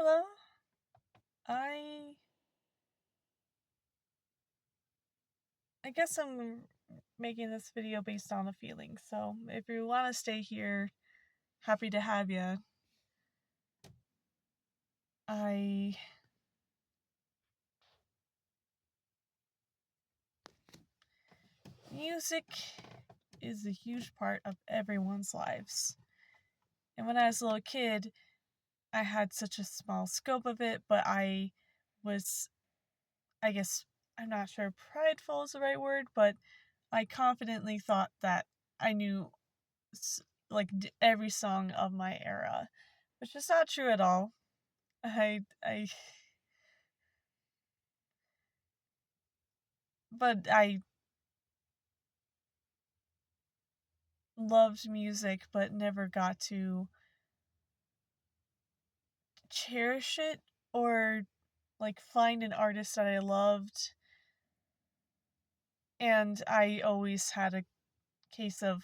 Hello. I I guess I'm making this video based on a feeling. So if you want to stay here, happy to have you. I Music is a huge part of everyone's lives. And when I was a little kid, I had such a small scope of it, but I was, I guess, I'm not sure prideful is the right word, but I confidently thought that I knew every song of my era, which is not true at all. I but I loved music but never got to cherish it or find an artist that I loved. And I always had a case of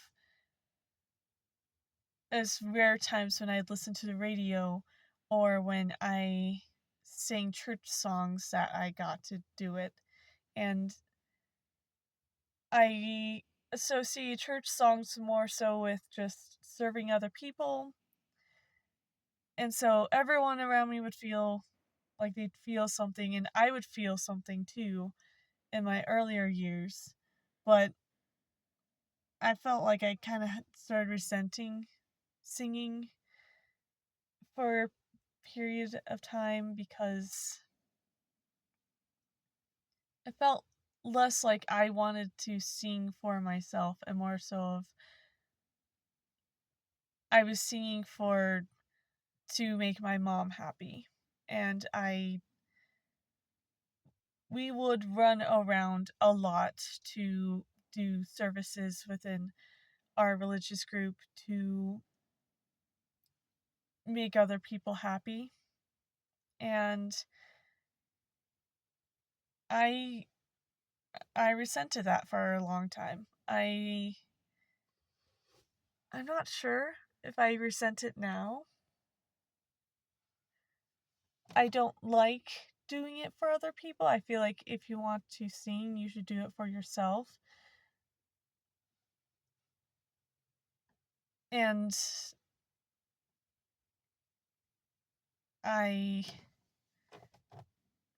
as rare times when I'd listen to the radio or when I sang church songs that I got to do it. And I associate church songs more so with just serving other people. And so everyone around me would feel like they'd feel something, and I would feel something too in my earlier years. But I felt like I kind of started resenting singing for a period of time because it felt less like I wanted to sing for myself and more so of I was singing for to make my mom happy. And I we would run around a lot to do services within our religious group to make other people happy. And I I resented that for a long time. I'm not sure if I resent it now. I don't like doing it for other people. I feel like if you want to sing, you should do it for yourself. And I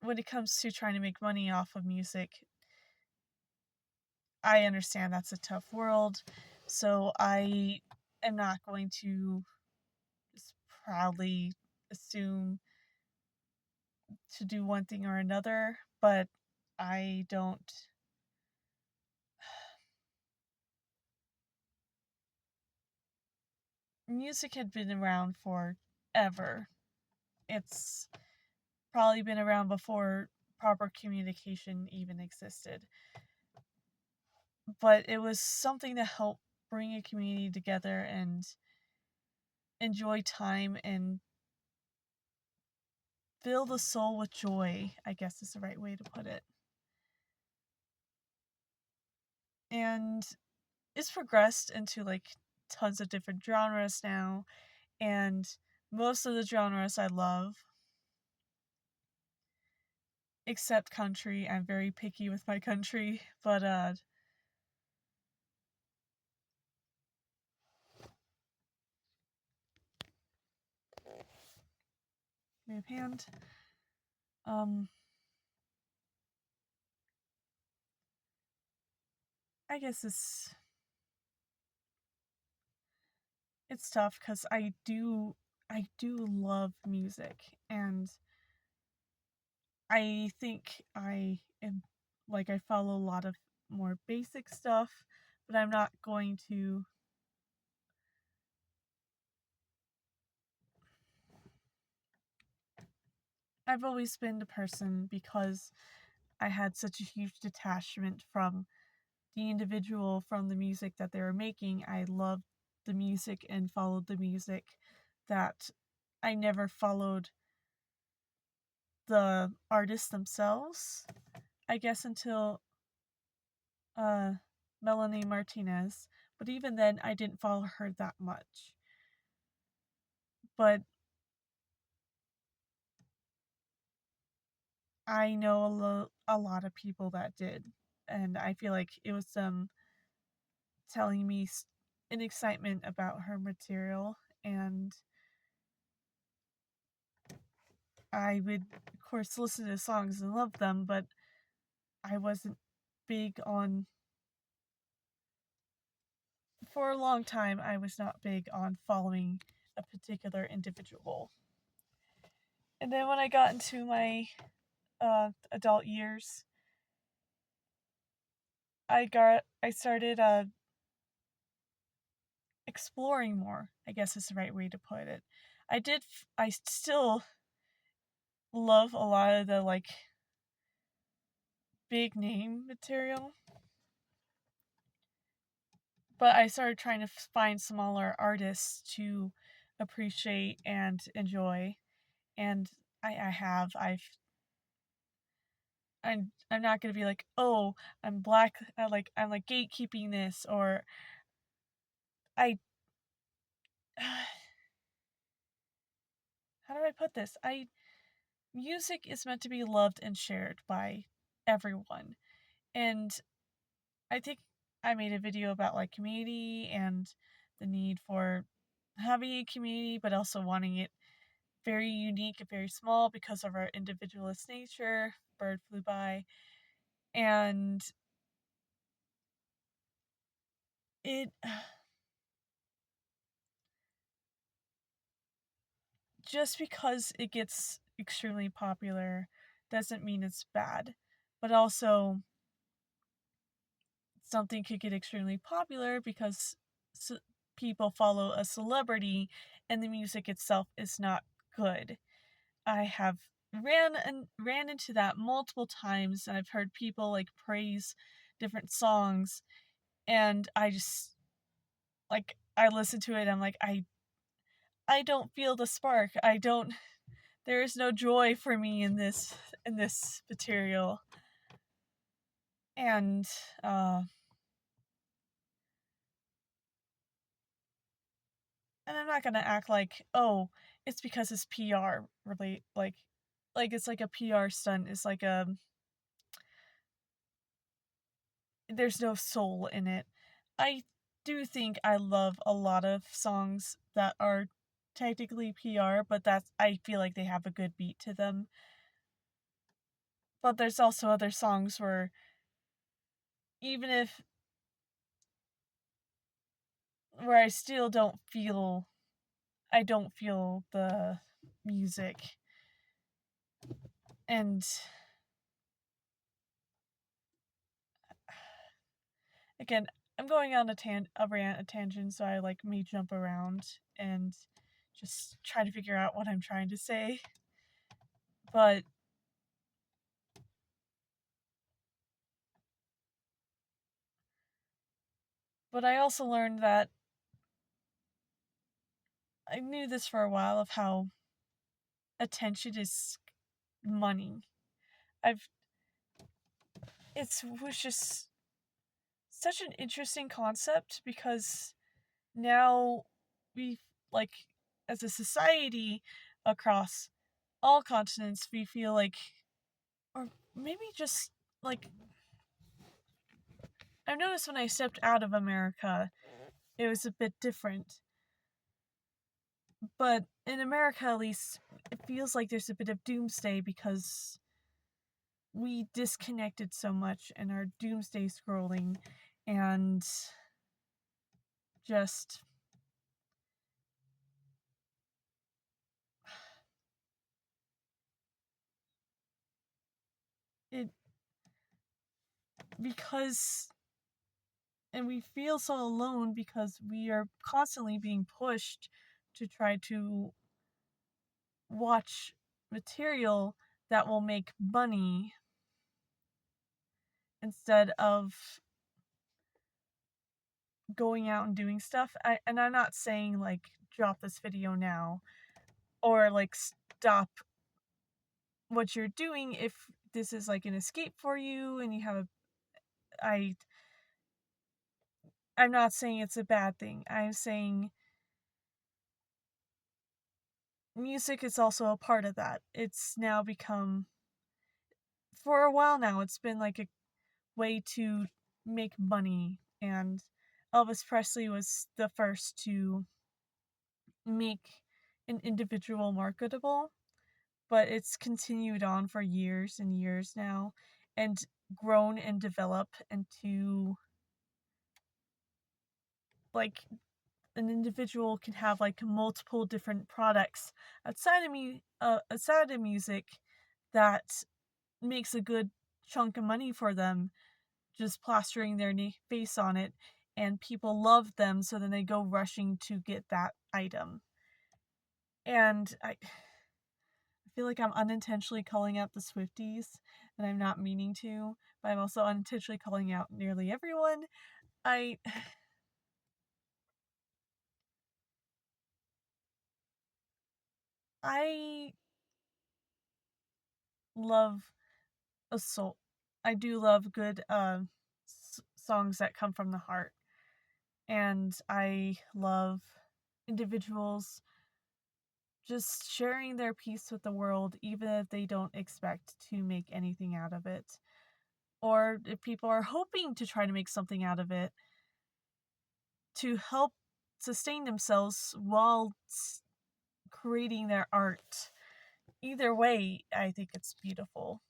when it comes to trying to make money off of music, I understand that's a tough world. So I am not going to just proudly assume to do one thing or another, but I don't. Music had been around forever. It's probably been around before proper communication even existed. But it was something to help bring a community together and enjoy time and fill the soul with joy, I guess is the right way to put it. And it's progressed into tons of different genres now, and most of the genres I love, except country. I'm very picky with my country, but move hand. Um, I guess it's tough because I do love music, and I think I am I follow a lot of more basic stuff, but I'm not going to. I've always been the person because I had such a huge detachment from the individual, from the music that they were making. I loved the music and followed the music, that I never followed the artists themselves, I guess, until uh, Melanie Martinez. But even then, I didn't follow her that much. But I know a lot of people that did, and I feel like it was them telling me an excitement about her material, and I would, of course, listen to the songs and love them, but I wasn't big on. For a long time, I was not big on following a particular individual. And then when I got into my adult years, I started exploring more, I guess is the right way to put it. I still love a lot of the like big name material, but I started trying to find smaller artists to appreciate and enjoy. And I have. I'm not gonna be like, oh, I'm black, I'm like gatekeeping this, or I how do I put this? I Music is meant to be loved and shared by everyone. And I think I made a video about like community and the need for having a community, but also wanting it very unique and very small because of our individualist nature. Bird flew by. And it just because it gets extremely popular doesn't mean it's bad. But also, something could get extremely popular because people follow a celebrity and the music itself is not good. I have ran into that multiple times, and I've heard people like praise different songs, and I just like I listen to it, I'm like I don't feel the spark. I don't There is no joy for me in this material. And uh and I'm not gonna act like, oh, it's because it's PR relate like it's like a PR stunt. It's like there's no soul in it. I do think I love a lot of songs that are technically PR, but I feel like they have a good beat to them. But there's also other songs even if where I don't feel the music. And again, I'm going on a tangent, so I like may jump around and just try to figure out what I'm trying to say. But I also learned that I knew this for a while of how attention is money. I've It was just such an interesting concept because now we like as a society across all continents we feel like, or maybe just like I've noticed when I stepped out of America it was a bit different, but in America at least it feels like there's a bit of doomsday because we disconnected so much and our doomsday scrolling and just it because and we feel so alone because we are constantly being pushed to try to watch material that will make money instead of going out and doing stuff. And I'm not saying like drop this video now or like stop what you're doing if this is like an escape for you and you have a I I'm not saying it's a bad thing. I'm saying music is also a part of that. It's now become for a while now, it's been like a way to make money, and Elvis Presley was the first to make an individual marketable, but it's continued on for years and years now and grown and developed into like an individual can have like multiple different products outside of music that makes a good chunk of money for them, just plastering their face on it, and people love them, so then they go rushing to get that item. And I feel like I'm unintentionally calling out the Swifties, and I'm not meaning to, but I'm also unintentionally calling out nearly everyone. I I love a soul. I do love good songs that come from the heart, and I love individuals just sharing their piece with the world, even if they don't expect to make anything out of it, or if people are hoping to try to make something out of it to help sustain themselves while creating their art. Either way, I think it's beautiful.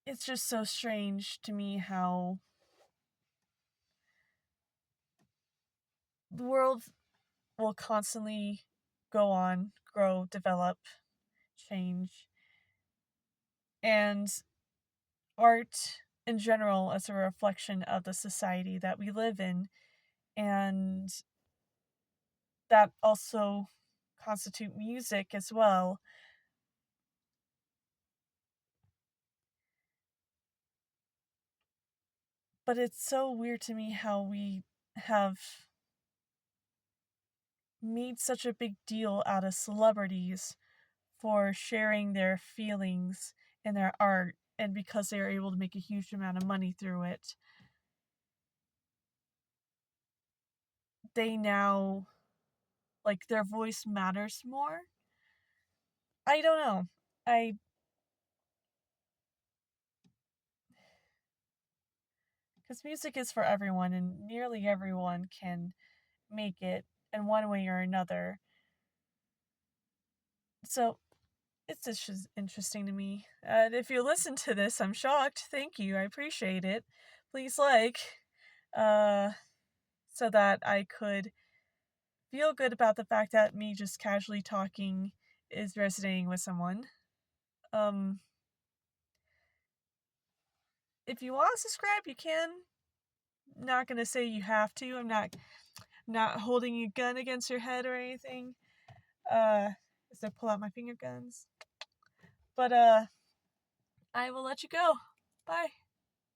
It's just so strange to me how the world will constantly go on, grow, develop, change, and art in general as a reflection of the society that we live in, and that also constitute music as well. But it's so weird to me how we have made such a big deal out of celebrities for sharing their feelings in their art, and because they are able to make a huge amount of money through it, they now like their voice matters more. I don't know. I Because music is for everyone, and nearly everyone can make it in one way or another. So it's just interesting to me. If you listen to this, I'm shocked. Thank you. I appreciate it. Please uh, so that I could feel good about the fact that me just casually talking is resonating with someone. Um, if you want to subscribe, you can. I'm not gonna say you have to. I'm not holding a gun against your head or anything. As I pull out my finger guns. But I will let you go. Bye.